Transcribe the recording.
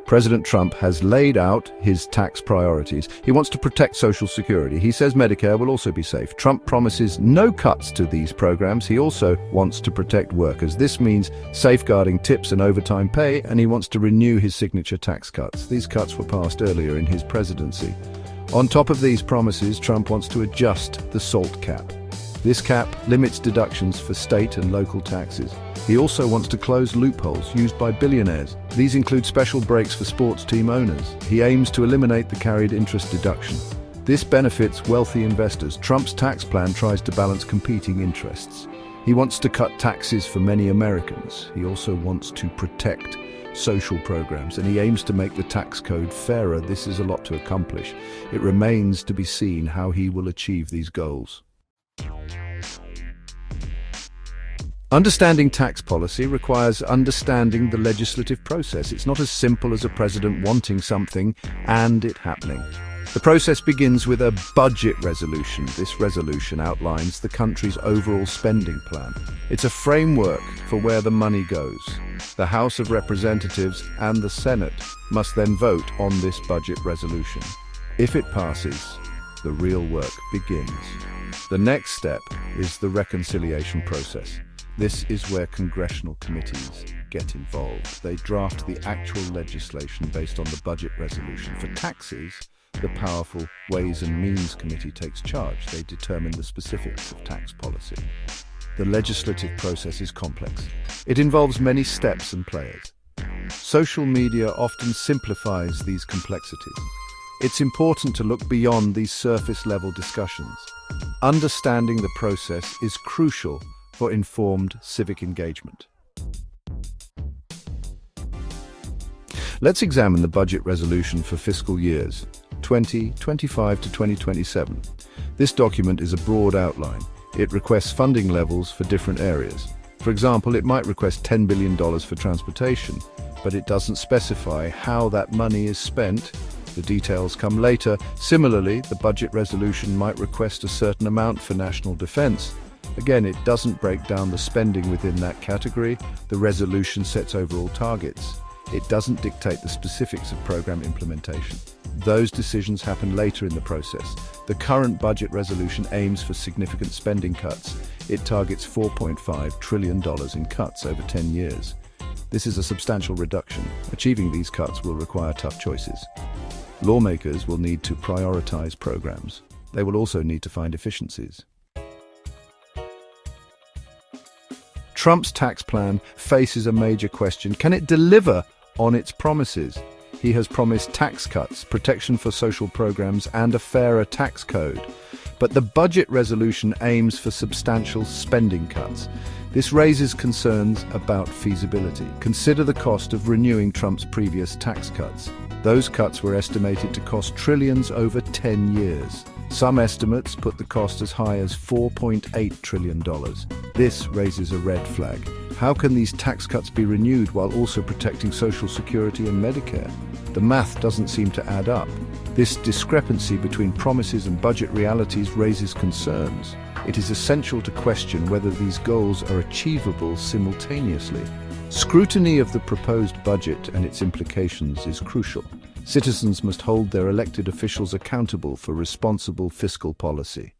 President Trump has laid out his tax priorities. He wants to protect Social Security. He says Medicare will also be safe. Trump promises no cuts to these programs. He also wants to protect workers. This means safeguarding tips and overtime pay, and he wants to renew his signature tax cuts. These cuts were passed earlier in his presidency. On top of these promises, Trump wants to adjust the SALT cap. This cap limits deductions for state and local taxes. He also wants to close loopholes used by billionaires. These include special breaks for sports team owners. He aims to eliminate the carried interest deduction. This benefits wealthy investors. Trump's tax plan tries to balance competing interests. He wants to cut taxes for many Americans. He also wants to protect social programs, and he aims to make the tax code fairer. This is a lot to accomplish. It remains to be seen how he will achieve these goals. Understanding tax policy requires understanding the legislative process. It's not as simple as a president wanting something and it happening. The process begins with a budget resolution. This resolution outlines the country's overall spending plan. It's a framework for where the money goes. The House of Representatives and the Senate must then vote on this budget resolution. If it passes, the real work begins. The next step is the reconciliation process. This is where congressional committees get involved. They draft the actual legislation based on the budget resolution. For taxes, the powerful Ways and Means Committee takes charge. They determine the specifics of tax policy. The legislative process is complex. It involves many steps and players. Social media often simplifies these complexities. It's important to look beyond these surface-level discussions. Understanding the process is crucial for informed civic engagement. Let's examine the budget resolution for fiscal years 2025 to 2027. This document is a broad outline. It requests funding levels for different areas. For example, it might request $10 billion for transportation, but it doesn't specify how that money is spent. The details come later. Similarly, the budget resolution might request a certain amount for national defense. Again, it doesn't break down the spending within that category. The resolution sets overall targets. It doesn't dictate the specifics of program implementation. Those decisions happen later in the process. The current budget resolution aims for significant spending cuts. It targets $4.5 trillion in cuts over 10 years. This is a substantial reduction. Achieving these cuts will require tough choices. Lawmakers will need to prioritize programs. They will also need to find efficiencies. Trump's tax plan faces a major question. Can it deliver on its promises? He has promised tax cuts, protection for social programs, and a fairer tax code. But the budget resolution aims for substantial spending cuts. This raises concerns about feasibility. Consider the cost of renewing Trump's previous tax cuts. Those cuts were estimated to cost trillions over 10 years. Some estimates put the cost as high as $4.8 trillion. This raises a red flag. How can these tax cuts be renewed while also protecting Social Security and Medicare? The math doesn't seem to add up. This discrepancy between promises and budget realities raises concerns. It is essential to question whether these goals are achievable simultaneously. Scrutiny of the proposed budget and its implications is crucial. Citizens must hold their elected officials accountable for responsible fiscal policy.